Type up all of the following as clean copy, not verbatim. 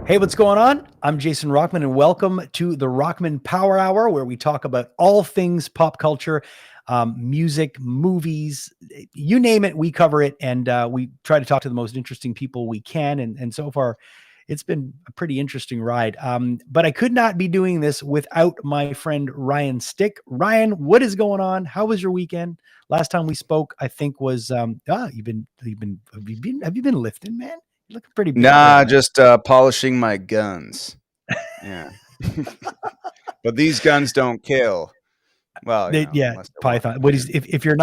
Hey, what's going on? I'm Jason Rockman, and welcome to the Rockman Power Hour, where we talk about all things pop culture, music, movies, you name it, we cover it, and we try to talk to the most interesting people we can. And so far, it's been a pretty interesting ride. But I could not be doing this without my friend Ryan Stick. Ryan, what is going on? How was your weekend? Last time we spoke, I think was have you been lifting, man? You're looking pretty big. Nah, just polishing my guns. Yeah. But these guns don't kill. Well, Yeah, unless they're Python. What is if you're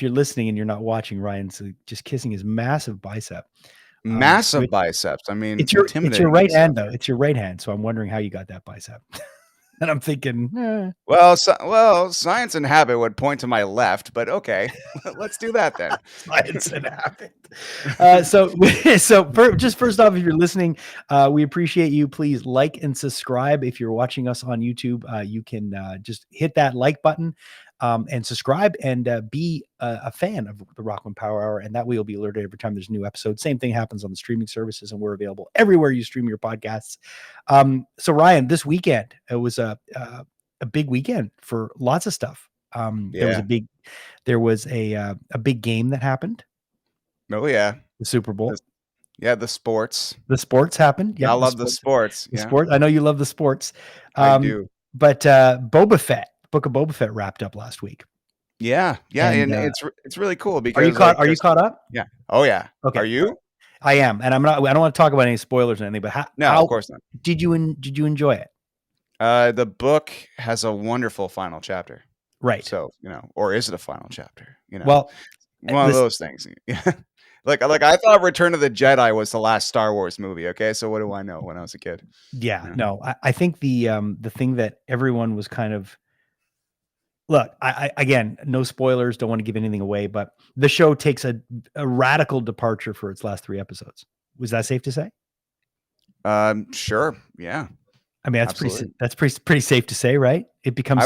listening and you're not watching, Ryan's just kissing his massive bicep. massive biceps. I mean, It's your intimidating. right hand though. It's your right hand. So I'm wondering how you got that bicep. And I'm thinking, Well, science and habit would point to my left, but okay, let's do that then. science and habit. Just first off, if you're listening, we appreciate you. Please like and subscribe. If you're watching us on YouTube, you can just hit that like button and subscribe and be a fan of the Rockman Power Hour. And that way you'll be alerted every time there's a new episode. Same thing happens on the streaming services, and we're available everywhere you stream your podcasts. So Ryan, this weekend, it was a big weekend for lots of stuff. There was a big game that happened. Oh yeah, the Super Bowl. The sports. The sports happened. Yeah, I love the sports. The sport. I know you love the sports. I do. But Boba Fett, Book of Boba Fett wrapped up last week. Yeah, and it's really cool because are you caught up? Yeah. Oh yeah. Okay. Are you? I am, and I'm not. I don't want to talk about any spoilers or anything. But of course not. Did you enjoy it? The book has a wonderful final chapter. Right. So, or is it a final chapter? Well, one of those things. like I thought Return of the Jedi was the last Star Wars movie. Okay. So what do I know when I was a kid? Yeah. No, I think the thing that everyone was kind of, look, I again, no spoilers, don't want to give anything away, but the show takes a radical departure for its last 3 episodes. Was that safe to say? Sure. Yeah. I mean, that's pretty safe to say, right? It becomes.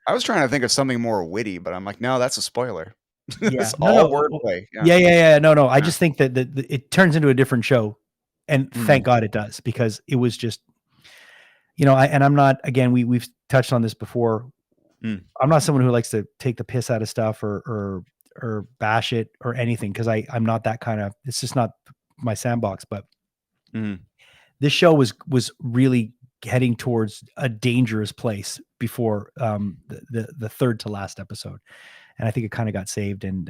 I was trying to think of something more witty, but I'm like, no, that's a spoiler. Yeah, it's all wordplay. Yeah. No. I just think that it turns into a different show, and thank God it does, because it was just, I'm not. Again, we've touched on this before. I'm not someone who likes to take the piss out of stuff or bash it or anything, because I'm not that kind of. It's just not my sandbox. But this show was really heading towards a dangerous place before the third to last episode, and I think it kind of got saved, and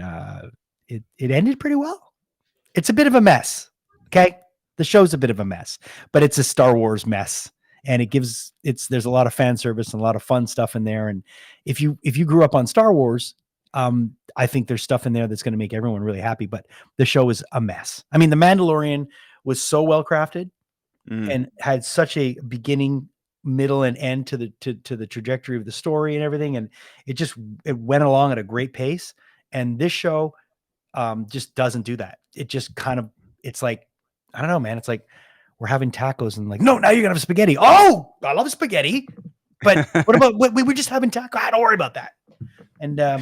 it ended pretty well. It's a bit of a mess. Okay, the show's a bit of a mess, but it's a Star Wars mess, and there's a lot of fan service and a lot of fun stuff in there. And if you grew up on Star Wars, I think there's stuff in there that's going to make everyone really happy. But the show is a mess. I mean, The Mandalorian was so well crafted and had such a beginning, middle, and end to the trajectory of the story and everything, and it went along at a great pace. And this show just doesn't do that. It just kind of, it's like, I don't know, man. It's like we're having tacos and like, no, now you're gonna have spaghetti. Oh, I love spaghetti, but what about we were just having tacos? Don't worry about that. And I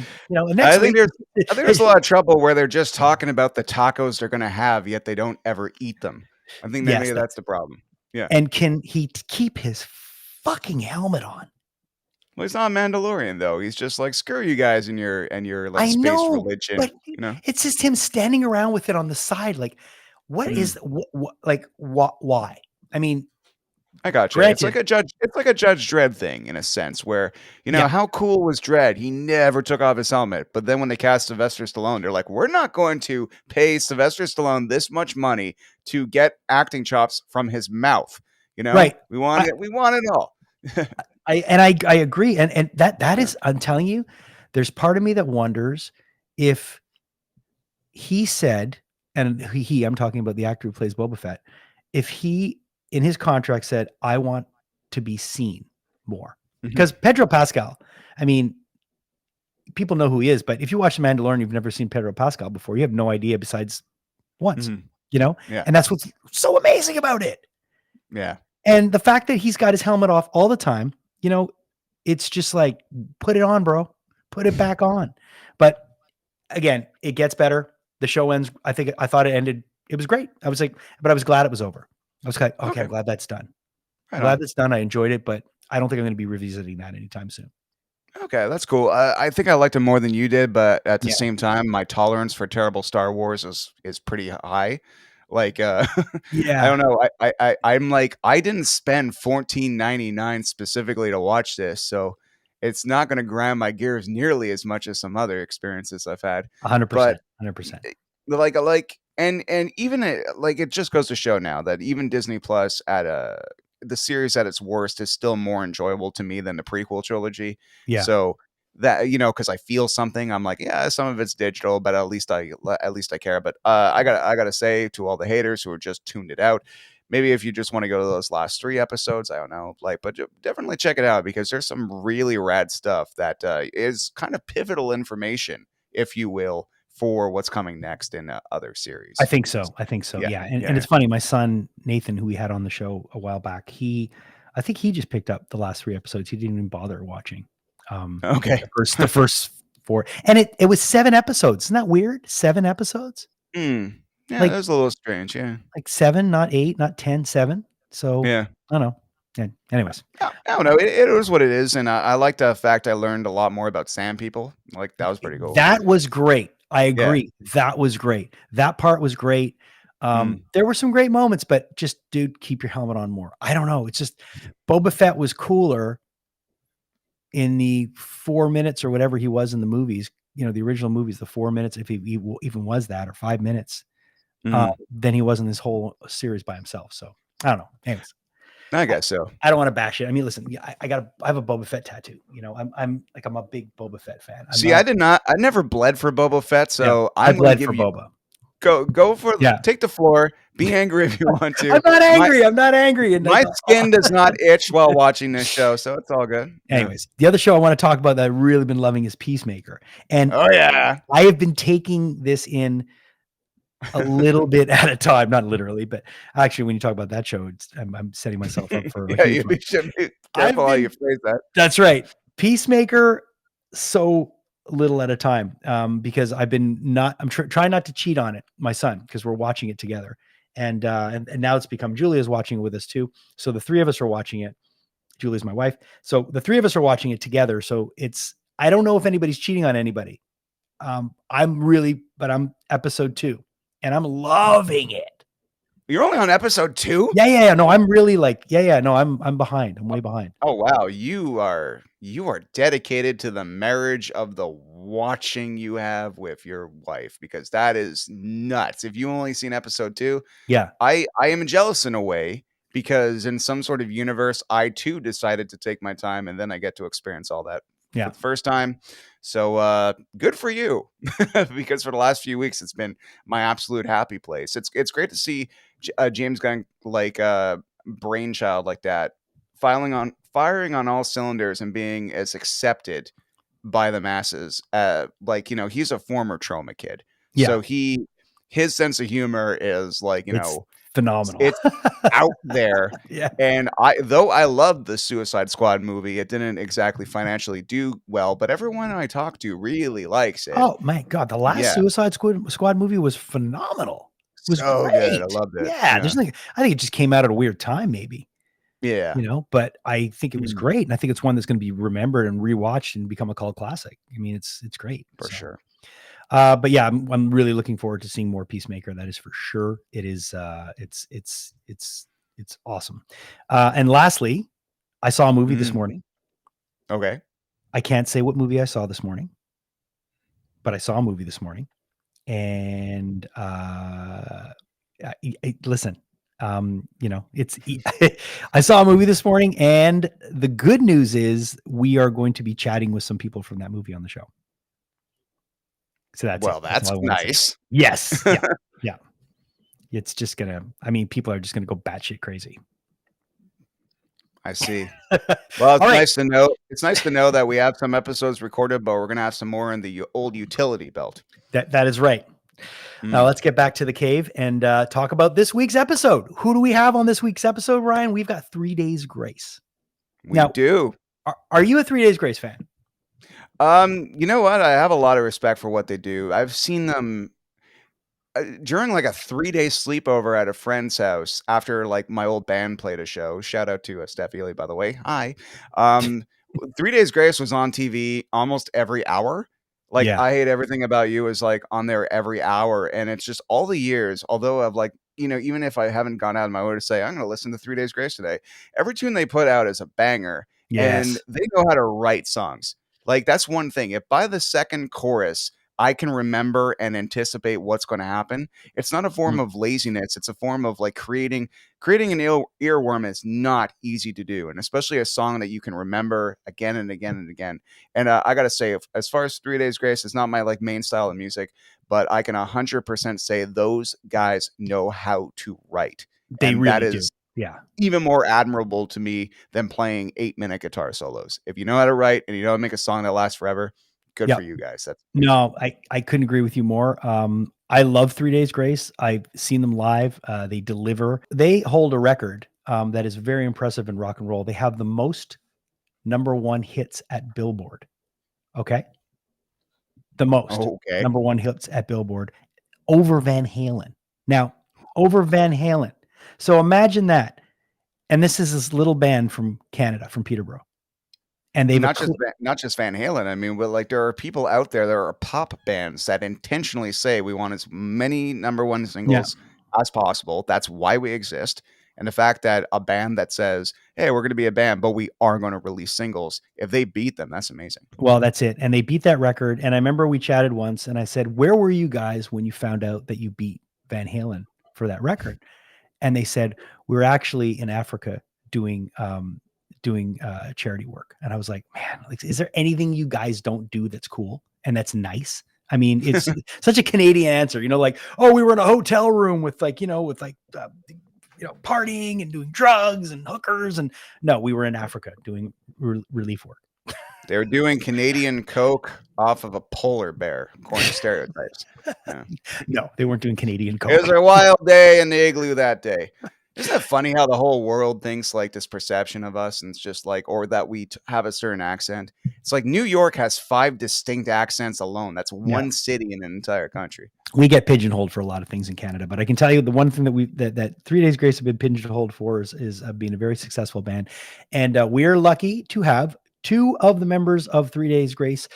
think there's a lot of trouble where they're just talking about the tacos they're gonna have, yet they don't ever eat them. I think maybe that's the problem. Yeah. And can he keep his fucking helmet on? Well, he's not a Mandalorian though. He's just like, screw you guys and your like space religion. But it's just him standing around with it on the side. Like, what is why? I mean, I got you. It's like a Judge Dredd thing in a sense, where how cool was Dredd? He never took off his helmet. But then when they cast Sylvester Stallone, they're like, we're not going to pay Sylvester Stallone this much money to get acting chops from his mouth. Right? We want it. We want it all. I agree, and that is, I'm telling you, there's part of me that wonders if he said, and I'm talking about the actor who plays Boba Fett, if he in his contract said, I want to be seen more. Because Pedro Pascal, I mean, people know who he is, but if you watch The Mandalorian, you've never seen Pedro Pascal before. You have no idea besides once, and that's what's so amazing about it. Yeah. And the fact that he's got his helmet off all the time, it's just like, put it on, bro, put it back on. But again, it gets better. The show ends. I thought it ended. It was great. I was glad it was over. I was like, okay, Okay. I'm glad that's done. I'm Right glad on. that's done. I enjoyed it, but I don't think I'm going to be revisiting that anytime soon. Okay, that's cool. I think I liked it more than you did, but at the Yeah. same time, my tolerance for terrible Star Wars is pretty high. Like, I Yeah. don't know. I'm like, I didn't spend 14.99 specifically to watch this, so it's not going to grind my gears nearly as much as some other experiences I've had. 100%. But 100%. and even like it just goes to show now that even Disney Plus the series at its worst is still more enjoyable to me than the prequel trilogy. Yeah. So that because I feel something, I'm like, yeah, some of it's digital, but at least I care. But I gotta say to all the haters who are just tuned it out, maybe if you just want to go to those last 3 episodes, I don't know, but definitely check it out because there's some really rad stuff that is kind of pivotal information, if you will, for what's coming next in other I series. think so. I think so. Yeah, Yeah. And yeah. it's funny. My son, Nathan, who we had on the show a while back, I think he just picked up the last 3 episodes. He didn't even bother watching Okay. the first 4. And it was 7 episodes. Isn't that weird? 7 episodes? Mm. Yeah, that Like was a little strange. Yeah, 7, not 8, not 10, 7. So yeah. I don't know. And anyways, I don't know. It is what it is, and I like the fact I learned a lot more about sand people. Like that was pretty cool. that was great. I Yeah. agree. That was great. That part was great. Mm. There were some great moments, but just dude, keep your helmet on more. I don't know. It's just Boba Fett was cooler in the 4 minutes or whatever he was in the movies. The original movies, the 4 minutes, if he even was that, or 5 minutes, Mm. than he was in this whole series by himself. So I don't know. Anyways, I guess so. I don't want to bash it. I mean, listen, I have a Boba Fett tattoo. I'm a big Boba Fett fan. I'm See, I not. did not. I never bled for Boba Fett, Yeah, so I I'm going to bled for give you Boba. go for Yeah, take the floor. Be angry if you want I'm to. not My angry. I'm not angry. And my skin does not itch while watching this show, so it's all good. Yeah. anyways, the other show I want to talk about that I've really been loving is Peacemaker, and Oh yeah. I have been taking this in a little bit at a time, not literally, but actually, when you talk about that show, I'm setting myself up for a Yeah, huge you one. should be I've careful how you been phrase that. That's right. Peacemaker, so little at a time, because I'm trying not to cheat on it, my son, because we're watching it together. And now it's become Julia's watching it with us too. So the three of us are watching it. Julia's my wife. So the three of us are watching it together. So I don't know if anybody's cheating on anybody. But I'm episode 2 and I'm loving it. You're only on episode 2? Yeah. No, I'm really no, I'm behind. I'm way behind. Oh wow, you are dedicated to the marriage of the watching you have with your wife because that is nuts. If you only seen episode 2, Yeah. I am jealous in a way because in some sort of universe I too decided to take my time and then I get to experience all that for Yeah. the first time. So good for you because for the last few weeks it's been my absolute happy place. It's great to see James Gunn like brainchild like that firing on all cylinders and being as accepted by the masses. He's a former trauma kid, Yeah. so his sense of humor is like It's phenomenal. it's out there. Yeah. And I love the Suicide Squad movie, it didn't exactly financially do well, but everyone I talk to really likes it. Oh my God. The last Yeah, Suicide Squad movie was phenomenal. It was so good. I great. loved it. Yeah. Yeah, I think it just came out at a weird time, maybe, yeah, but I think it was Mhm. great. And I think it's one that's going to be remembered and rewatched and become a cult classic. I mean, it's great. For So, sure. but yeah, I'm really looking forward to seeing more Peacemaker. That is for sure. It is, it's awesome. And lastly, I saw a movie this Mhm. morning. Okay. I can't say what movie I saw this morning, but I saw a movie this morning. And listen, I saw a movie this morning, and the good news is we are going to be chatting with some people from that movie on the show. So that's it. Well, That's that's all I want to say. nice. Yes. Yeah. Yeah. It's just people are just gonna go batshit crazy. I see. Well, All right. it's nice to know that we have some episodes recorded, but we're gonna have some more in the old utility belt. That is right. Now Mm. let's get back to the cave and talk about this week's episode. Who do we have on this week's episode, Ryan? We've got 3 Days Grace. We do. Are you a 3 Days Grace fan? You know what? I have a lot of respect for what they do. I've seen them during like a 3-day sleepover at a friend's house after like my old band played a show. Shout out to Steph Ely, by the way. Hi. 3 Days Grace was on TV almost every hour. Like Yeah. I Hate Everything About You is like on there every hour, and it's just all the years. Although I've like, even if I haven't gone out of my way to say I'm going to listen to 3 Days Grace today, every tune they put out is a banger, and Yes. they know how to write songs. Like that's one thing. If by the second chorus I can remember and anticipate what's going to happen, it's not a form of laziness. It's a form of like creating an earworm is not easy to do, and especially a song that you can remember again and again and again. And I gotta say, as far as 3 Days Grace, it's not my like main style of music, but I can 100% say those guys know how to write, They and that really do. is Yeah. even more admirable to me than playing 8-minute guitar solos. If you know how to write and you know how to make a song that lasts forever, good for you guys. That's amazing. No, I couldn't agree with you more. I love 3 Days Grace. I've seen them live. They deliver. They hold a record that is very impressive in rock and roll. They have the most #1 hits at Billboard. Okay. The most Okay. #1 hits at Billboard over Van Halen. Now, over Van Halen. So imagine that. And this is this little band from Canada, from Peterborough. And they've not just Van Halen. I mean, but like there are people out there, there are pop bands that intentionally say we want as many #1 singles as possible. That's why we exist. And the fact that a band that says, hey, we're going to be a band, but we are going to release singles, if they beat them, that's amazing. Well, that's it. And they beat that record. And I remember we chatted once and I said, where were you guys when you found out that you beat Van Halen for that record? And they said, we're actually in Africa doing charity work. And I was like, man, like, is there anything you guys don't do that's cool and that's nice? I mean, it's such a Canadian answer, like, oh, we were in a hotel room with like, partying and doing drugs and hookers. And no, we were in Africa doing relief work. They were doing Canadian Coke off of a polar bear, according to stereotypes. Yeah. No, they weren't doing Canadian Coke. It was a wild day in the igloo that day. Isn't it funny how the whole world thinks like this perception of us, and it's just like, or that we have a certain accent? It's like New York has 5 distinct accents alone. That's one city in an entire country. We get pigeonholed for a lot of things in Canada, but I can tell you the one thing that 3 Days Grace have been pigeonholed for is being a very successful band, and we're lucky to have 2 of the members of 3 Days Grace,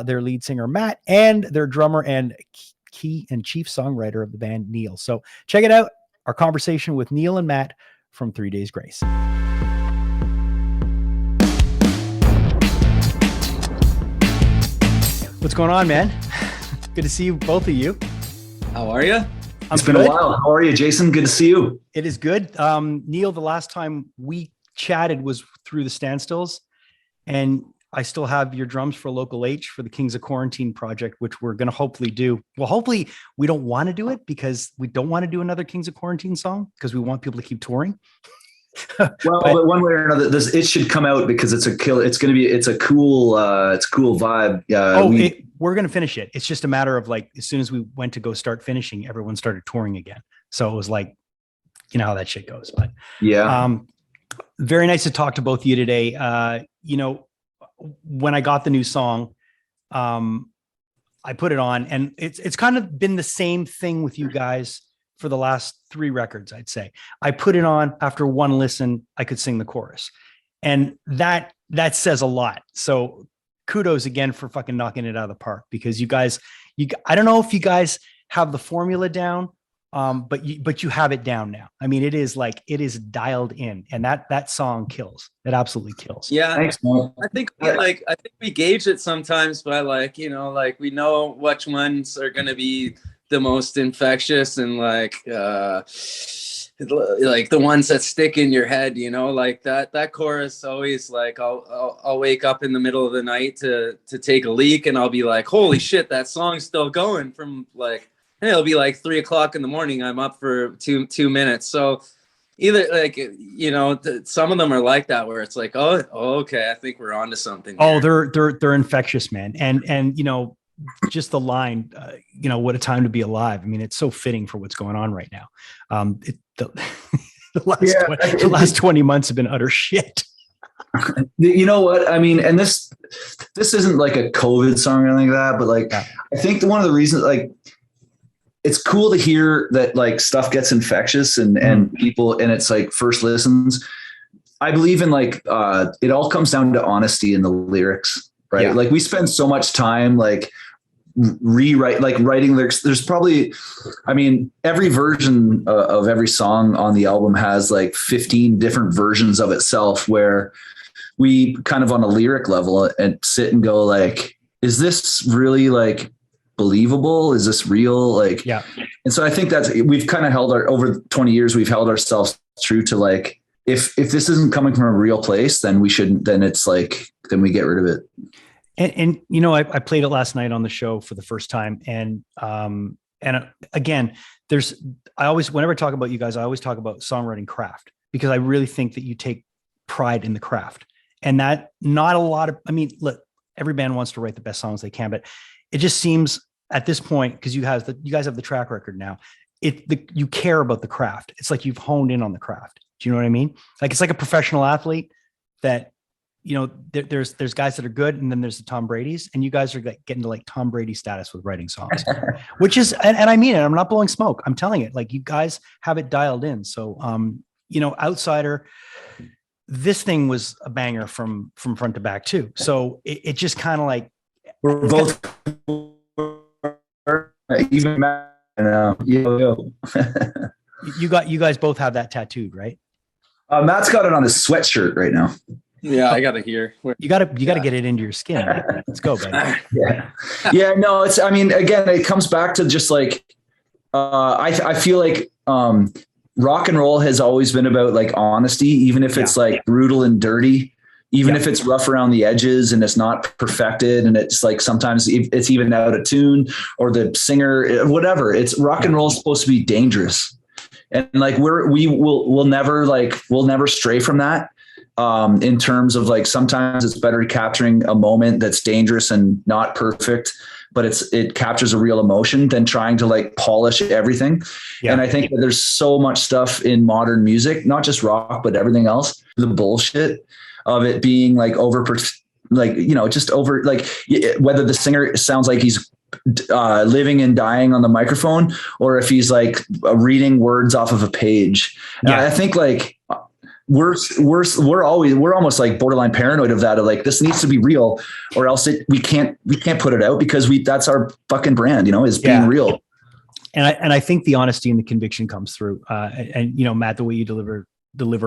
their lead singer Matt and their drummer and key and chief songwriter of the band Neil. So check it out. Our conversation with Neil and Matt from 3 Days Grace. What's going on, man? Good to see you, both of you. How are you? It's been a while. How are you, Jason? Good to see you. It is good. Neil, the last time we chatted was through the Standstills, and I still have your drums for Local H for the Kings of Quarantine project, which we're going to hopefully do. Well, hopefully we don't want to do it because we don't want to do another Kings of Quarantine song because we want people to keep touring. Well, but one way or another, it should come out because it's a cool vibe. We're going to finish it. It's just a matter of like, as soon as we went to go start finishing, everyone started touring again. So it was like, you know how that shit goes, but yeah. Very nice to talk to both of you today. When I got the new song, I put it on, and it's kind of been the same thing with you guys for the last 3 records, I'd say. I put it on, after one listen, I could sing the chorus. And that says a lot. So kudos again for fucking knocking it out of the park, because you guys, I don't know if you guys have the formula down, but you have it down now. I mean, it is dialed in, and that song kills. It absolutely kills. Yeah. Thanks, man. I think we gauge it sometimes by we know which ones are going to be the most infectious, and like the ones that stick in your head, like that chorus always, like I'll wake up in the middle of the night to take a leak, and I'll be like, holy shit, that song's still going from like, hey, it'll be like 3 o'clock in the morning. I'm up for two minutes. So either some of them are like that, where it's like, oh, okay, I think we're onto something here. Oh, they're infectious, man. And just the line, what a time to be alive. I mean, it's so fitting for what's going on right now. The last 20 months have been utter shit. You know what? I mean, and this isn't like a COVID song or anything like that, but like, I think one of the reasons, like, it's cool to hear that like stuff gets infectious and people, and it's like first listens. I believe in like, it all comes down to honesty in the lyrics, right? Yeah. Like we spend so much time like writing lyrics. There's probably, I mean, every version of every song on the album has like 15 different versions of itself, where we kind of on a lyric level and sit and go like, is this really like believable? Is this real? Like, yeah. And so I think we've kind of over 20 years, we've held ourselves true to like, if this isn't coming from a real place, then we shouldn't, then it's like, then we get rid of it. And you know, I played it last night on the show for the first time. And again, whenever I talk about you guys, I always talk about songwriting craft, because I really think that you take pride in the craft, and that not a lot of, I mean, look, every band wants to write the best songs they can, but it just seems at this point, because you guys have the track record now, you care about the craft. It's like you've honed in on the craft. Do you know what I mean? Like, it's like a professional athlete that, you know, there's guys that are good, and then there's the Tom Brady's, and you guys are like getting to like Tom Brady status with writing songs, which is, and I mean it, I'm not blowing smoke. I'm telling it, like, you guys have it dialed in. So, you know, Outsider, this thing was a banger from front to back too. So it just kind of like, we're both even you guys both have that tattooed, right? Matt's got it on his sweatshirt right now. Yeah, I gotta hear. You gotta get it into your skin. Let's go, buddy. Yeah. No, it's, I mean, again, it comes back to just like, I feel like rock and roll has always been about like honesty, even if it's like brutal and dirty, even if it's rough around the edges and it's not perfected, and it's like sometimes it's even out of tune, or the singer, whatever. It's rock and roll is supposed to be dangerous. And like we'll never stray from that. In terms of like, sometimes it's better capturing a moment that's dangerous and not perfect, but it captures a real emotion, than trying to like polish everything. Yeah. And I think that there's so much stuff in modern music, not just rock, but everything else, the bullshit of it being like just over, like whether the singer sounds like he's living and dying on the microphone, or if he's like reading words off of a page. Yeah. I think like we're almost like borderline paranoid of that, of like, this needs to be real, or else we can't put it out, because that's our fucking brand, you know, is being real. And I think the honesty and the conviction comes through. And you know, Matt, the way you deliver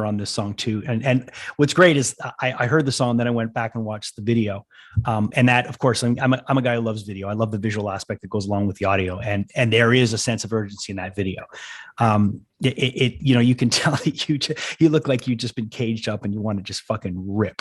on this song too. And what's great is I heard the song, then I went back and watched the video. And that, of course, I'm a guy who loves video. I love the visual aspect that goes along with the audio, and there is a sense of urgency in that video. You know, you can tell that you look like you've just been caged up and you want to just fucking rip.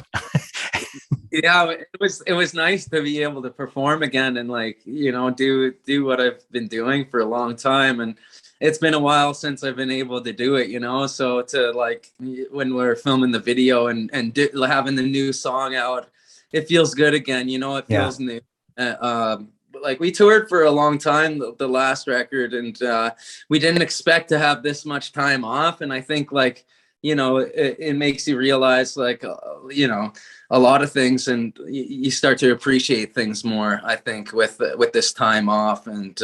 Yeah, it was nice to be able to perform again, and like, you know, do what I've been doing for a long time. And it's been a while since I've been able to do it, you know, so to like, when we're filming the video and having the new song out, it feels good again, you know, it feels new. Like, we toured for a long time, the last record, and we didn't expect to have this much time off. And I think, like, you know, it makes you realize, like, you know, a lot of things, and you start to appreciate things more, I think, with this time off. And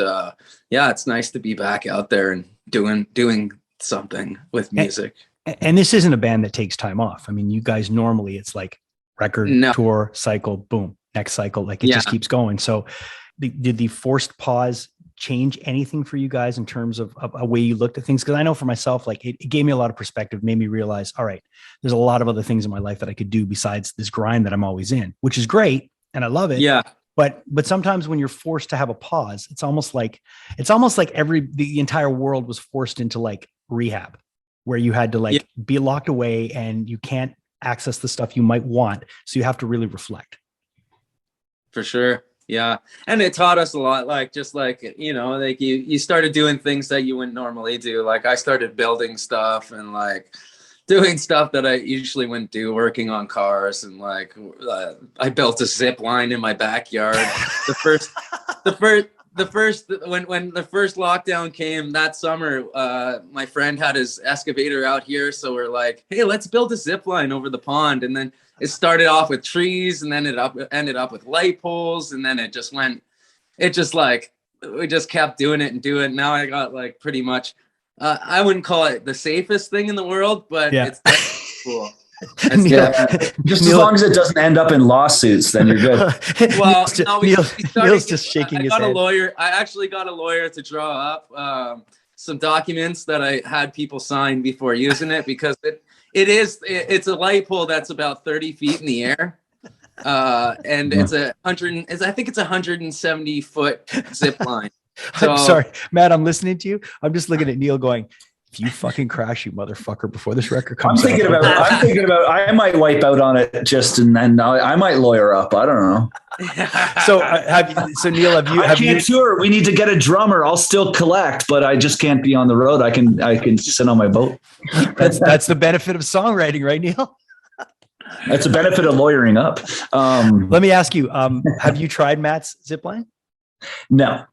yeah, it's nice to be back out there and doing something with music. And this isn't a band that takes time off. I mean, you guys normally, it's like record, tour, cycle, boom, next cycle, like it just keeps going. So did the forced pause change anything for you guys in terms of a way you looked at things? Because I know for myself, like it gave me a lot of perspective, made me realize, all right, there's a lot of other things in my life that I could do besides this grind that I'm always in, which is great. And I love it. Yeah. But sometimes when you're forced to have a pause, it's almost like the entire world was forced into like rehab, where you had to like be locked away and you can't access the stuff you might want. So you have to really reflect. For sure. Yeah. And it taught us a lot, like, just like, you know, like you started doing things that you wouldn't normally do. Like, I started building stuff and like doing stuff that I usually wouldn't do, working on cars. And like, I built a zip line in my backyard. When the first lockdown came that summer, my friend had his excavator out here. So we're like, hey, let's build a zip line over the pond. And then it started off with trees, and then it ended up with light poles, and then it just we just kept doing it and doing it. Now I got like pretty much, I wouldn't call it the safest thing in the world, but it's definitely cool. Just as long as it doesn't end up in lawsuits, then you're good. Well, Neil's just shaking his head. I actually got a lawyer to draw up some documents that I had people sign before using it, because it's a light pole that's about 30 feet in the air. And it's I think it's 170 foot zip line. So, I'm sorry, Matt, I'm listening to you. I'm just looking at Neil going, if you fucking crash, you motherfucker, before this record comes out. I'm thinking about, I might wipe out on it and then I might lawyer up. I don't know. So Neil, I can't tour. We need to get a drummer. I'll still collect, but I just can't be on the road. I can sit on my boat. That's the benefit of songwriting, right, Neil? That's a benefit of lawyering up. Let me ask you, have you tried Matt's zipline? No.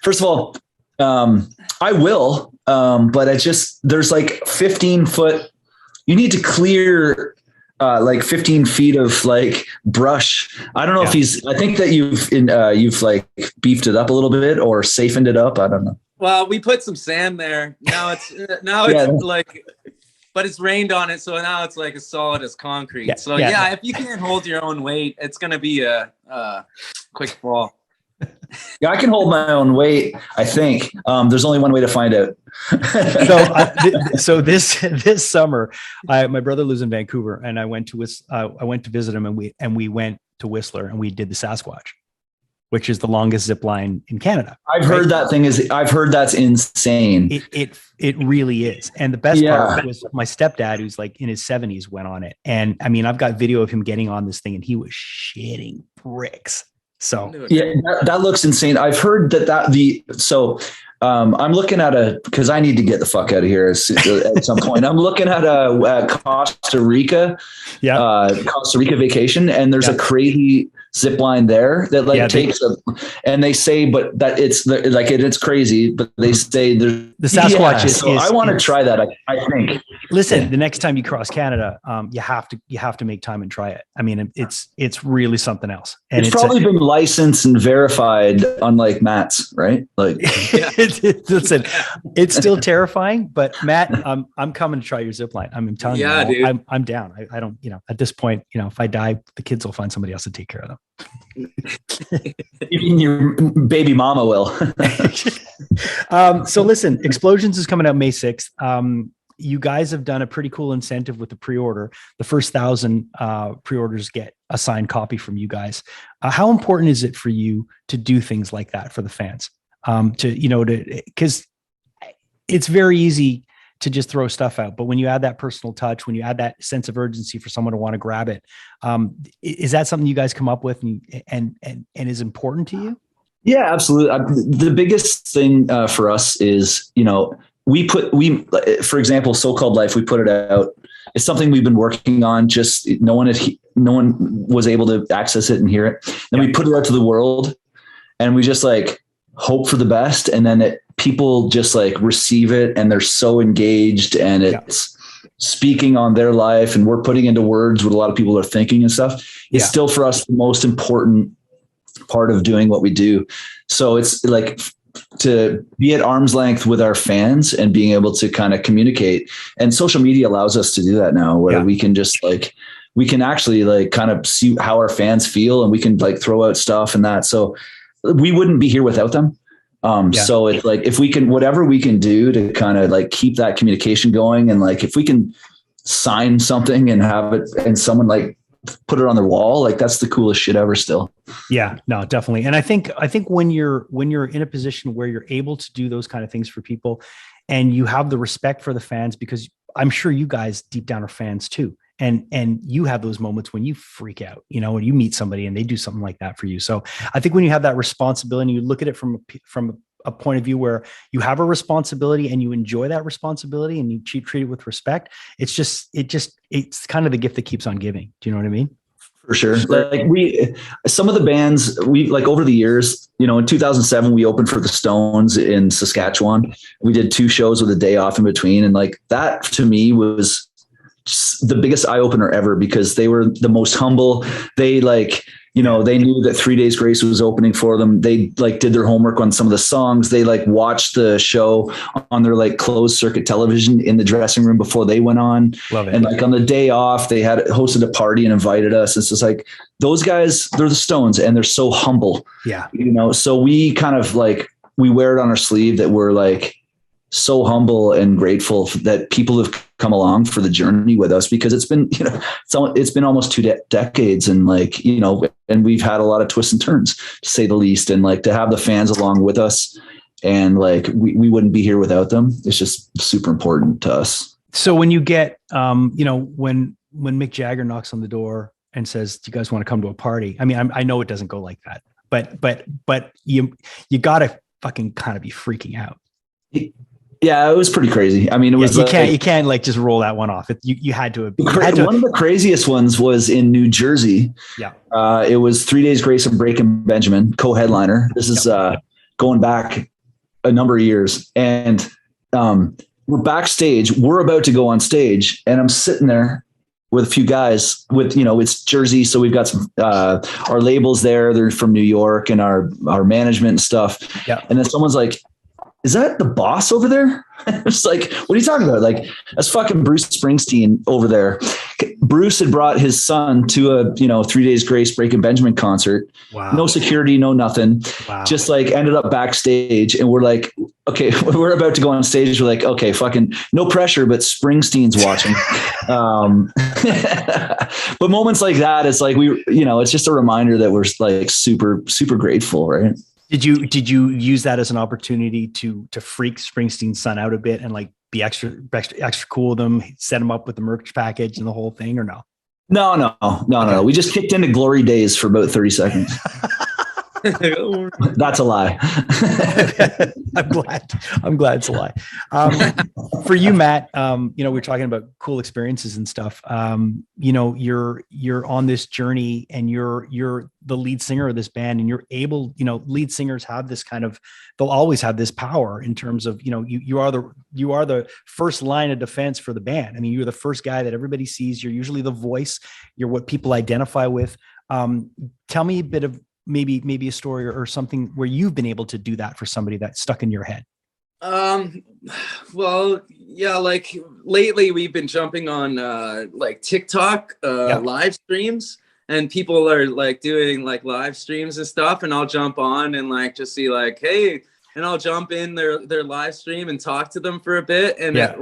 First of all, I will, but it's just, there's like 15 foot, you need to clear like 15 feet of like brush. I don't know if I think that you've like beefed it up a little bit or safened it up. I don't know. Well, we put some sand there. Now it's like, but it's rained on it. So now it's like as solid as concrete. If you can't hold your own weight, it's going to be a quick fall. Yeah, I can hold my own weight, I think. There's only one way to find out. So this summer, my brother lives in Vancouver, and I went to visit him, and we went to Whistler, and we did the Sasquatch, which is the longest zip line in Canada. I've heard that's insane. It really is. And the best part was my stepdad, who's like in his 70s, went on it. And I mean, I've got video of him getting on this thing, and he was shitting bricks. So yeah, that looks insane. I've heard I'm looking at because I need to get the fuck out of here at some point. I'm looking at a Costa Rica vacation, and there's a crazy zip line there that takes and they say, but that it's crazy, but they say the Sasquatch is. I want to try that. I think. Listen, the next time you cross Canada, you have to make time and try it. I mean, it's really something else. And it's probably been licensed and verified, unlike Matt's, right? Like, listen, it's still terrifying, but Matt, I'm coming to try your zip line. I'm telling you, dude. I'm down. I don't, at this point, if I die, the kids will find somebody else to take care of them. Your baby mama will. So listen, Explosions is coming out May 6th. You guys have done a pretty cool incentive with the pre-order. The first 1,000 pre-orders get a signed copy from you guys. How important is it for you to do things like that for the fans? Because it's very easy to just throw stuff out, but when you add that personal touch, when you add that sense of urgency for someone to want to grab it, is that something you guys come up with and is important to you? Yeah, absolutely. The biggest thing for us is, for example, So-Called Life, we put it out. It's something we've been working on. Just no one was able to access it and hear it. Then we put it out to the world, and we just like hope for the best. And then people just like receive it, and they're so engaged, and it's speaking on their life, and we're putting into words what a lot of people are thinking and stuff. It's still for us the most important part of doing what we do. So it's like to be at arm's length with our fans and being able to kind of communicate, and social media allows us to do that now, where we can just like, we can actually like kind of see how our fans feel, and we can like throw out stuff and that. So we wouldn't be here without them. So it's like, if we can, whatever we can do to kind of like keep that communication going. And like, if we can sign something and have it and someone like put it on their wall, like that's the coolest shit ever still. Yeah, no, definitely. And I think when you're in a position where you're able to do those kind of things for people, and you have the respect for the fans, because I'm sure you guys deep down are fans too. And you have those moments when you freak out, when you meet somebody and they do something like that for you. So I think when you have that responsibility, you look at it from a point of view where you have a responsibility and you enjoy that responsibility and you treat it with respect. It's kind of the gift that keeps on giving. Do you know what I mean? For sure. Like some of the bands we like over the years, in 2007, we opened for the Stones in Saskatchewan. We did 2 shows with a day off in between. And like that to me was the biggest eye opener ever, because they were the most humble. They like, they knew that 3 Days Grace was opening for them. They like did their homework on some of the songs. They like watched the show on their like closed circuit television in the dressing room before they went on. Love it. And like on the day off, they had hosted a party and invited us. It's just like, those guys, they're the Stones, and they're so humble. Yeah. So we kind of like, we wear it on our sleeve that we're like so humble and grateful that people have come along for the journey with us, because it's been, it's been almost 2 decades, and like, and we've had a lot of twists and turns, to say the least. And like, to have the fans along with us, and like, we wouldn't be here without them. It's just super important to us. So when you get, when Mick Jagger knocks on the door and says, "Do you guys want to come to a party?" I mean, I know it doesn't go like that, but you gotta fucking kind of be freaking out. Yeah, it was pretty crazy. I mean, it was you can't like just roll that one off. You had to. One of the craziest ones was in New Jersey. Yeah, it was 3 Days Grace and Breaking Benjamin, co-headliner. This is going back a number of years, and we're backstage. We're about to go on stage, and I'm sitting there with a few guys. With it's Jersey, so we've got some our labels there. They're from New York, and our management and stuff. Yeah, and then someone's like, "Is that the boss over there?" It's like, what are you talking about? Like, that's fucking Bruce Springsteen over there. Bruce had brought his son to a 3 Days Grace Breaking Benjamin concert. Wow. No security, no nothing. Wow. Just like ended up backstage, and we're like, okay, we're about to go on stage. We're like, okay, fucking no pressure, but Springsteen's watching. But moments like that, it's like it's just a reminder that we're like super, super grateful, right? Did you use that as an opportunity to freak Springsteen's son out a bit and like be extra cool with them, set him up with the merch package and the whole thing, or no? No. We just kicked into glory days for about 30 seconds. That's a lie. I'm glad it's a lie. For you, Matt, we're talking about cool experiences and stuff. You're on this journey, and you're the lead singer of this band, and you're able, lead singers have this they'll always have this power in terms of, you are the first line of defense for the band. I mean, you're the first guy that everybody sees. You're usually the voice. You're what people identify with. Tell me a bit of, maybe a story or something where you've been able to do that for somebody that's stuck in your head. Well, yeah, like lately we've been jumping on like TikTok live streams, and people are like doing like live streams and stuff, and I'll jump on and like just see like, hey, and I'll jump in their live stream and talk to them for a bit, and they're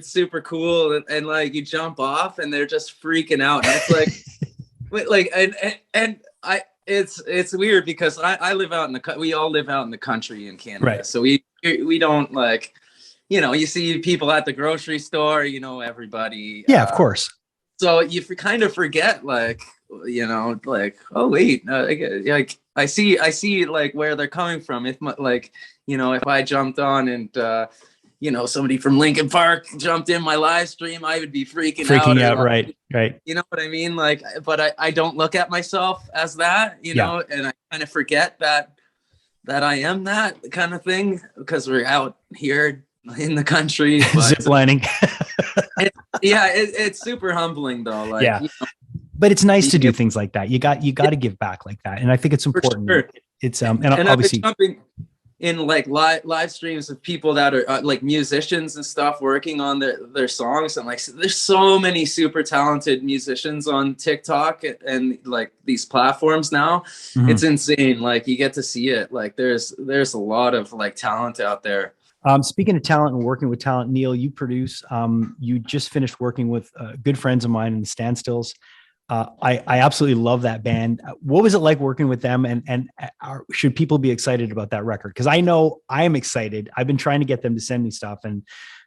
super cool, and like you jump off and they're just freaking out, and it's like it's weird because I live out we all live out in the country in Canada. Right. So we don't like, you see people at the grocery store, everybody. Yeah, of course. So you kind of forget like, oh wait, like I see like where they're coming from. If if I jumped on and, somebody from Lincoln Park jumped in my live stream, I would be freaking out. Right. You know what I mean? Like, but I don't look at myself as that, and I kind of forget that I am that kind of thing because we're out here in the country. Ziplining. It's super humbling though. Like, yeah. But it's nice to do things like that. You got to give back like that. And I think it's important. Sure. It's, and obviously jumping in like live streams of people that are like musicians and stuff working on their songs, and like there's so many super talented musicians on TikTok and like these platforms now. Mm-hmm. It's insane. Like you get to see it. Like there's a lot of like talent out there. Speaking of talent and working with talent, Neil, you produce. You just finished working with good friends of mine in the Standstills. I absolutely love that band. What was it like working with them? And should people be excited about that record? Because I know I am excited. I've been trying to get them to send me stuff, and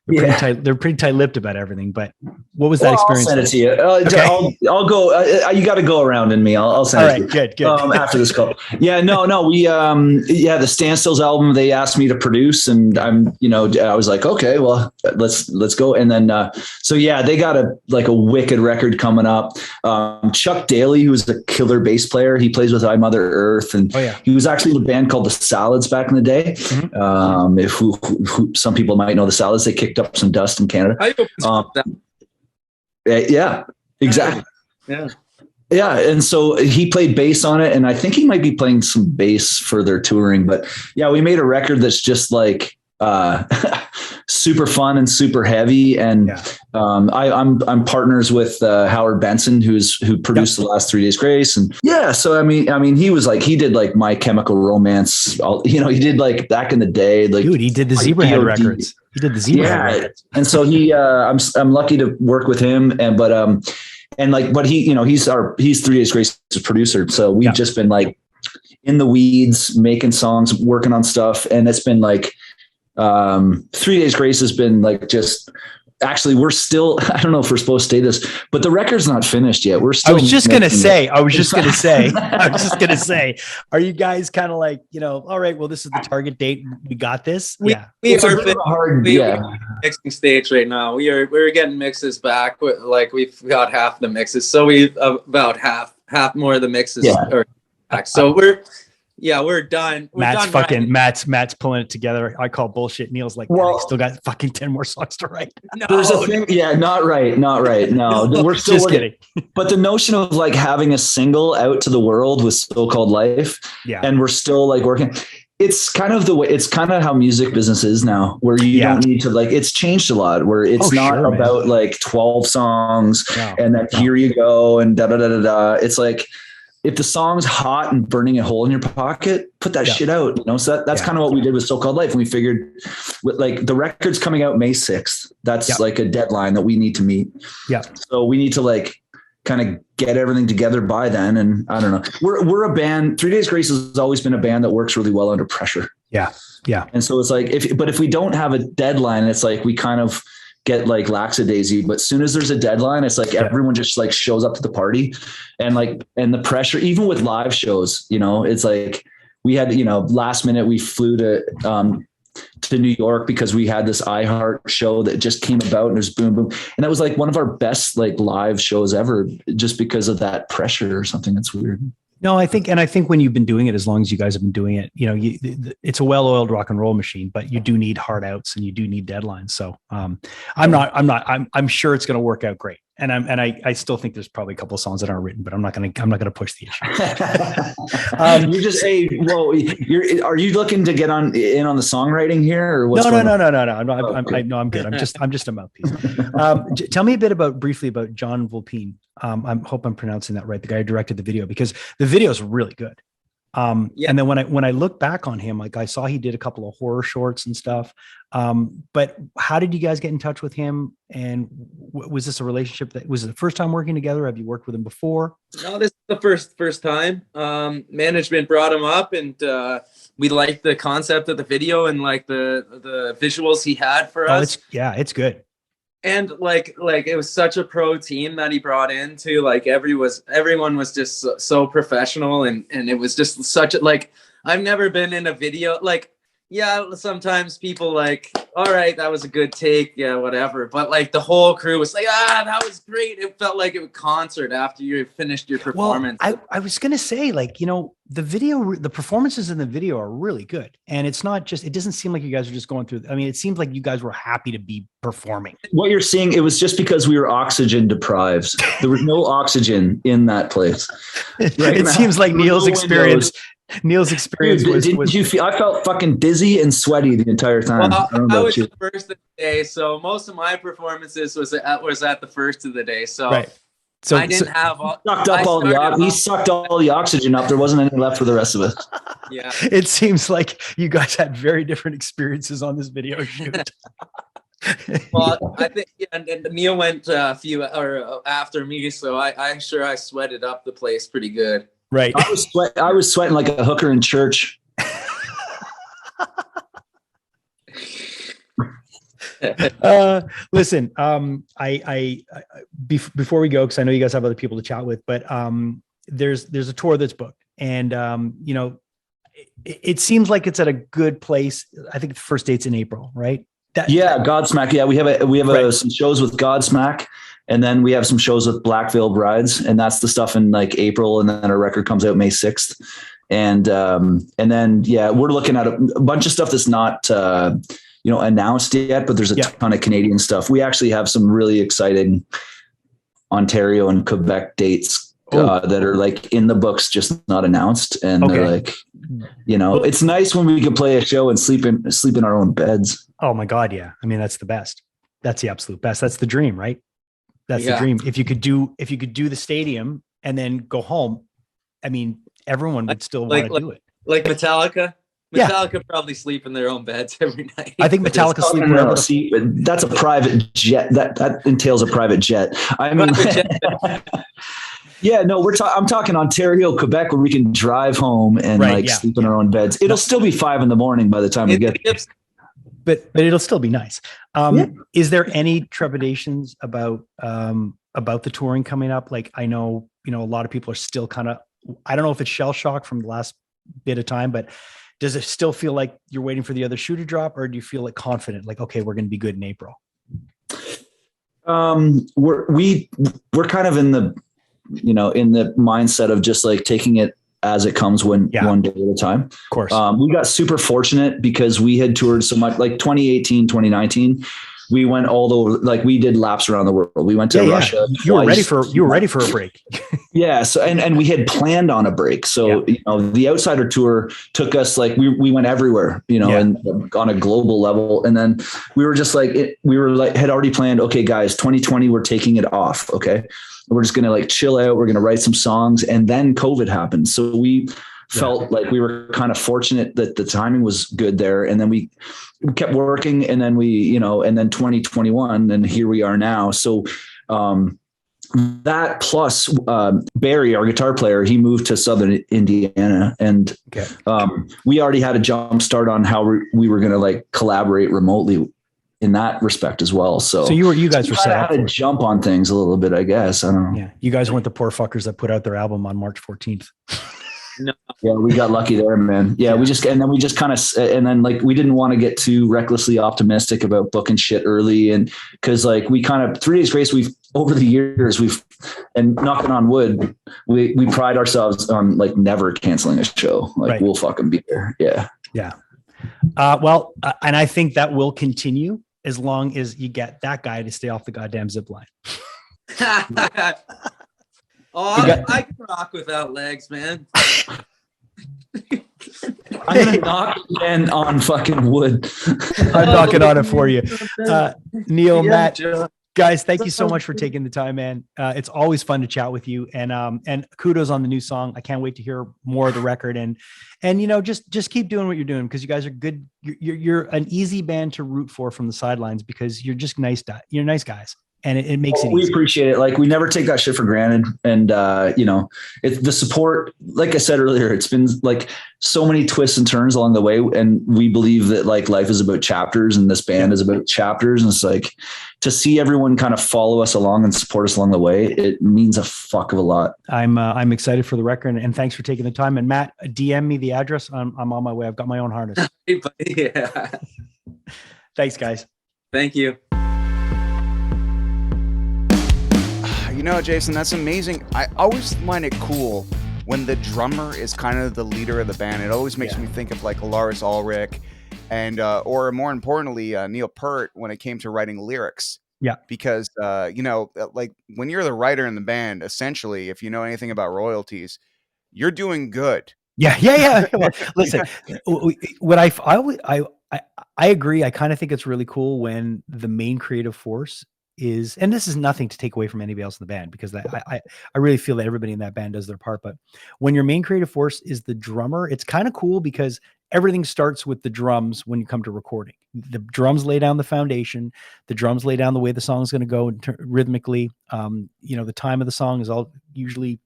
they're pretty tight-lipped about everything. But what was that experience? I'll send it to you. Okay. I'll go. You got to go around in me. I'll send it. All right, good. After this call. Yeah, no. We the Standstills album they asked me to produce, and I was like, okay, well, let's go. And then they got a wicked record coming up. Chuck Daly, who was a killer bass player, he plays with I Mother Earth, and he was actually in a band called the Salads back in the day. Mm-hmm. If some people might know the Salads, they kicked kicked up some dust in Canada. Yeah, exactly. Yeah. And so he played bass on it, and I think he might be playing some bass for their touring, but yeah, we made a record that's just like, super fun and super heavy. And, I'm partners with, Howard Benson, who produced the last 3 Days Grace. And yeah, so, I mean, he did like My Chemical Romance, he did like back in the day, like, dude, he did the Zebrahead records. He did the Zebrahead records. And so I'm lucky to work with him, but he's 3 Days Grace's producer. So we've just been like in the weeds, making songs, working on stuff. And it's been like, 3 Days Grace has been like, just actually, we're still, I don't know if we're supposed to say this, but the record's not finished yet. I was just going to say, are you guys kind of like, all right, well, this is the target date. We got this. It's a hard mixing stage right now. We're getting mixes back. We've got half the mixes. So we've about half more of the mixes are back. So we're done. Matt's pulling it together. I call bullshit. Neil's like, I still got fucking 10 more songs to write. No, there's a thing. Yeah, not right. No, we're still just kidding. But the notion of like having a single out to the world with So-Called Life, and we're still like working. It's kind of how music business is now, where you don't need to like, it's changed a lot, where it's not about like 12 songs and then here you go and da da da da da. It's like, if the song's hot and burning a hole in your pocket, put that shit out. So that's kind of what we did with So-Called Life. And we figured like the record's coming out May 6th. That's like a deadline that we need to meet. Yeah. So we need to like kind of get everything together by then. And I don't know, we're a band. 3 Days Grace has always been a band that works really well under pressure. Yeah. Yeah. And so it's like, if we don't have a deadline, it's like, we kind of get like lackadaisy, but as soon as there's a deadline, it's like everyone just like shows up to the party, and the pressure, even with live shows, it's like we had, last minute we flew to New York because we had this iHeart show that just came about, and there's boom, boom. And that was like one of our best like live shows ever, just because of that pressure or something. That's weird. No, I think when you've been doing it as long as you guys have been doing it, it's a well-oiled rock and roll machine, but you do need hard outs and you do need deadlines. So I'm sure it's going to work out great. And I still think there's probably a couple of songs that aren't written, but I'm not going to push the issue. You just are you looking to get in on the songwriting here, or what's No. I'm good. I'm just a mouthpiece. Tell me briefly about John Vulpine. I hope I'm pronouncing that right. The guy who directed the video, because the video is really good. And then when I look back on him, like I saw he did a couple of horror shorts and stuff. But how did you guys get in touch with him? And was this a relationship that was it the first time working together? Have you worked with him before? No, this is the first time. Management brought him up, and we liked the concept of the video and like the visuals he had for us. It's good. And like it was such a pro team that he brought in too. Like everyone was just so professional, and it was just such a, like, I've never been in a video, like, sometimes people like, all right, that was a good take, whatever, but like the whole crew was like, that was great. It felt like a concert after you finished your performance. Well, I was gonna say, like, the video, the performances in the video are really good, and it's not just, it doesn't seem like you guys are just going through, I mean, it seems like you guys were happy to be performing. What you're seeing, it was just because we were oxygen deprived. There was no oxygen in that place. Right? It seems like Neil's experience was. Did you feel? I felt fucking dizzy and sweaty the entire time. Well, I was the first of the day, so most of my performances was at the first of the day. So, right. So I didn't have all. He sucked all the oxygen up. There wasn't any left for the rest of us. Yeah. It seems like you guys had very different experiences on this video shoot. Well, I think and Neil went a few or after me, so I'm sure I sweated up the place pretty good. Right. I was sweating like a hooker in church. Listen, I before we go, because I know you guys have other people to chat with, but there's a tour that's booked, and it seems like it's at a good place. I think the first date's in April, right? Godsmack. Yeah, we have some shows with Godsmack. And then we have some shows with Black Veil Brides, and that's the stuff in like April. And then our record comes out May 6th. And then, we're looking at a bunch of stuff that's not, announced yet, but there's a ton of Canadian stuff. We actually have some really exciting Ontario and Quebec dates that are like in the books, just not announced. And they're like, it's nice when we can play a show and sleep in our own beds. Oh my God. Yeah. I mean, that's the best. That's the absolute best. That's the dream, right? That's the dream. If you could do the stadium and then go home, I mean, everyone would still want to do it. Like Metallica. Metallica probably sleep in their own beds every night. I think Metallica sleep wherever. See, that's a private jet. That entails a private jet. I mean, yeah, no, I'm talking Ontario, Quebec, where we can drive home and sleep in our own beds. It'll still be 5 a.m. by the time we get there. But it'll still be nice. Is there any trepidations about the touring coming up? Like, I know, a lot of people are still kind of, I don't know if it's shell shock from the last bit of time, but does it still feel like you're waiting for the other shoe to drop, or do you feel like confident, like, okay, we're going to be good in April? We're kind of in the mindset of just like taking it as it comes one day at a time. Of course. We got super fortunate because we had toured so much, like 2018, 2019. We went all over, like we did laps around the world. We went to Russia. You were ready for a break. Yeah. So, and we had planned on a break. So, the Outsider tour took us, like, we went everywhere, and on a global level. And then we were just like, had already planned, okay, guys, 2020, we're taking it off. Okay. We're just going to like chill out. We're going to write some songs. And then COVID happened. So we felt like we were kind of fortunate that the timing was good there. And then we kept working, and then and then 2021, and here we are now. So, that plus, Barry, our guitar player, he moved to Southern Indiana, and, we already had a jump start on how we were going to like collaborate remotely in that respect as well. So you guys were set up to jump on things a little bit, I guess. I don't know. Yeah. You guys weren't the poor fuckers that put out their album on March 14th. No. Yeah, we got lucky there, man. Yeah, we just kind of, like, we didn't want to get too recklessly optimistic about booking shit early. And cause like we kind of 3 Days Grace, over the years, and knocking on wood, we pride ourselves on like never canceling a show. Like we'll fucking be there. Yeah. Yeah. And I think that will continue as long as you get that guy to stay off the goddamn zip line. I can rock without legs, man. I'm gonna knock again on fucking wood. I'm knocking on it for you. Neil, Matt, guys, thank you so much for taking the time, man. It's always fun to chat with you, and kudos on the new song. I can't wait to hear more of the record, and just keep doing what you're doing, because you guys are good. You're an easy band to root for from the sidelines, because you're just nice. You're nice guys. And it makes it easy. We appreciate it. Like, we never take that shit for granted. And, it's the support, like I said earlier, it's been like so many twists and turns along the way. And we believe that like life is about chapters, and this band is about chapters. And it's like, to see everyone kind of follow us along and support us along the way, it means a fuck of a lot. I'm excited for the record, and thanks for taking the time. And Matt, DM me the address. I'm on my way. I've got my own harness. Yeah. Thanks, guys. Thank you. Jason, that's amazing. I always find it cool when the drummer is kind of the leader of the band. It always makes me think of like Lars Ulrich and, or more importantly, Neil Peart when it came to writing lyrics. Yeah. Because, like when you're the writer in the band, essentially, if you know anything about royalties, you're doing good. Yeah. Well, listen, what I agree. I kind of think it's really cool when the main creative force is, and this is nothing to take away from anybody else in the band, because I really feel that everybody in that band does their part. But when your main creative force is the drummer, it's kind of cool, because everything starts with the drums when you come to recording. The drums lay down the foundation. The drums lay down the way the song is going to go rhythmically. The time of the song is all usually,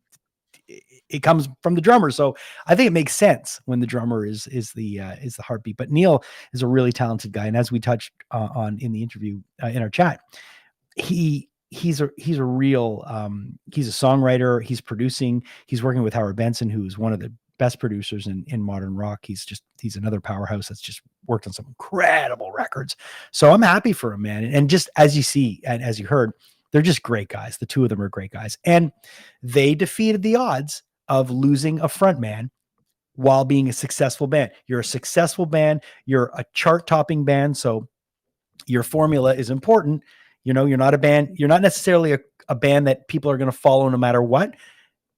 it comes from the drummer. So I think it makes sense when the drummer is the heartbeat. But Neil is a really talented guy, and as we touched on in the interview in our chat, he's a real he's a songwriter. He's producing. He's working with Howard Benson, who's one of the best producers in modern rock. He's another powerhouse that's just worked on some incredible records. So I'm happy for him, man. And just as you see and as you heard, they're just great guys. The two of them are great guys, and they defeated the odds of losing a frontman while being a successful band. You're a successful band. You're a chart topping band. So your formula is important. You know, you're not a band. You're not necessarily a band that people are going to follow no matter what.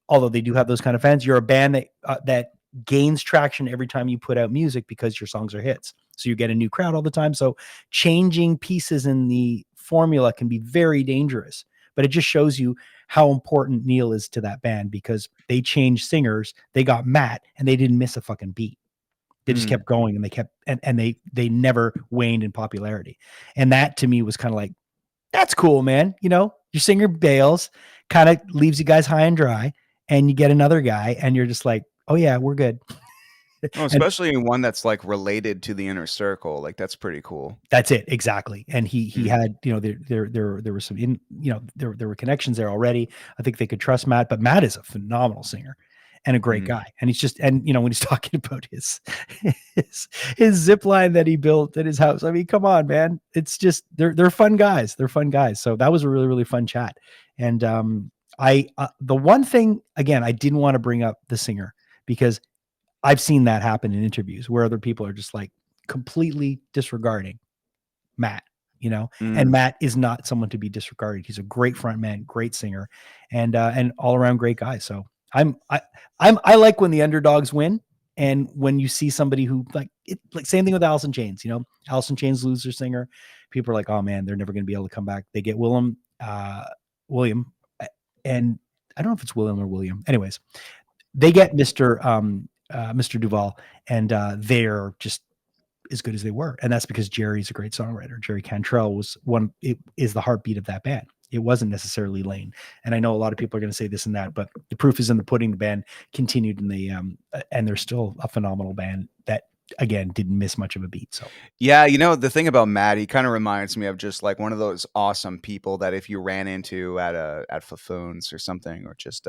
Although they do have those kind of fans. You're a band that gains traction every time you put out music because your songs are hits. So you get a new crowd all the time. So changing pieces in the formula can be very dangerous, but it just shows you how important Neil is to that band, because they changed singers. They got Matt and they didn't miss a fucking beat. They just kept going, and they kept, and they never waned in popularity. And that to me was kind of like, that's cool, man. You know, your singer bails, kind of leaves you guys high and dry, and you get another guy and you're just like, oh yeah, we're good. Oh, especially one that's like related to the inner circle. Like that's pretty cool. That's it. Exactly. And he had, you know, there were some, there were connections there already. I think they could trust Matt, but Matt is a phenomenal singer and a great guy. And he's just, and you know, when he's talking about his zip line that he built at his house, I mean, come on, man. It's just, they're fun guys. They're fun guys. So that was a really, really fun chat. And, the one thing, again, I didn't want to bring up the singer, because I've seen that happen in interviews where other people are just like completely disregarding Matt, you know, and Matt is not someone to be disregarded. He's a great frontman, great singer, and all around great guy. So I like when the underdogs win. And when you see somebody who like same thing with Alice in Chains, you know, Alice in Chains lose their singer. People are like, oh man, they're never going to be able to come back. They get William, and I don't know if it's William or William. Anyways, they get Mr. Duvall, and they're just as good as they were. And that's because Jerry's a great songwriter. Jerry Cantrell is the heartbeat of that band. It wasn't necessarily Lane. And I know a lot of people are going to say this and that, but the proof is in the pudding. The band continued, and they're still a phenomenal band that, again, didn't miss much of a beat. So yeah, you know, the thing about Matt, he kind of reminds me of just like one of those awesome people that if you ran into at Faffoons or something, or just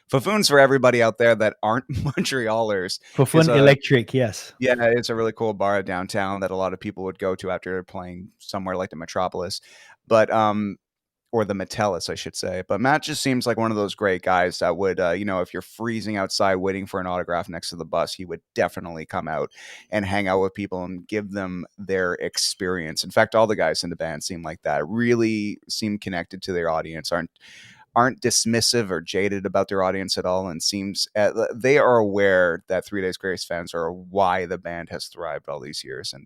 Faffoons for everybody out there that aren't Montrealers. Faffoon Electric, yes. Yeah, it's a really cool bar downtown that a lot of people would go to after playing somewhere like the Metropolis. But or the Metellus, I should say. But Matt just seems like one of those great guys that would, you know, if you're freezing outside waiting for an autograph next to the bus, he would definitely come out and hang out with people and give them their experience. In fact, all the guys in the band seem like that, really seem connected to their audience, aren't dismissive or jaded about their audience at all, and seems they are aware that 3 Days Grace fans are why the band has thrived all these years. And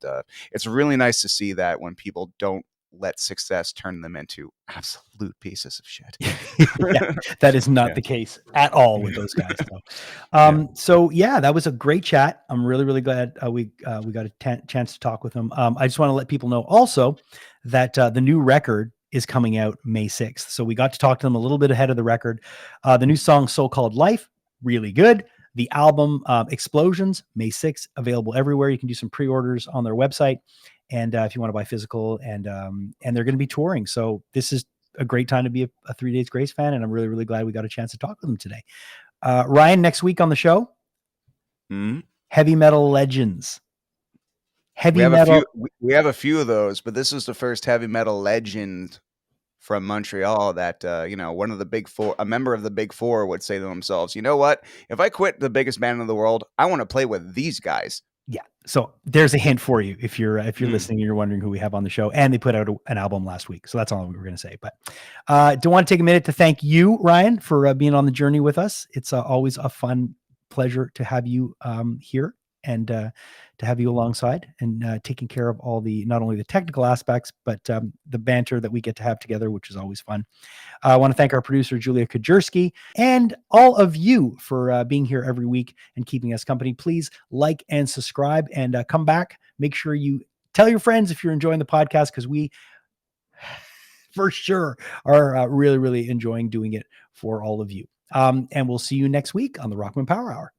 it's really nice to see that when people don't let success turn them into absolute pieces of shit. Yeah, that is not the case at all with those guys. So yeah, that was a great chat. I'm really, really glad we got a chance to talk with them. I just want to let people know also that the new record is coming out May 6th. So we got to talk to them a little bit ahead of the record. The new song, So-Called Life, really good. The album, Explosions, May 6th, available everywhere. You can do some pre-orders on their website. And if you want to buy physical, and they're going to be touring. So this is a great time to be a 3 Days Grace fan. And I'm really, really glad we got a chance to talk with them today. Ryan, next week on the show, Heavy Metal Legends. We have a few of those, but this is the first heavy metal legend from Montreal that, you know, one of the big four, a member of the big four would say to themselves, you know what, if I quit the biggest band in the world, I want to play with these guys. Yeah. So there's a hint for you if you're listening and you're wondering who we have on the show. And they put out an album last week. So that's all we were going to say. But do want to take a minute to thank you, Ryan, for being on the journey with us. It's always a fun pleasure to have you here, and to have you alongside, and taking care of all the, not only the technical aspects, but the banter that we get to have together, which is always fun. I want to thank our producer, Julia Kajerski, and all of you for being here every week and keeping us company. Please like and subscribe, and come back. Make sure you tell your friends if you're enjoying the podcast, because we for sure are really, really enjoying doing it for all of you. And we'll see you next week on the Rockman Power Hour.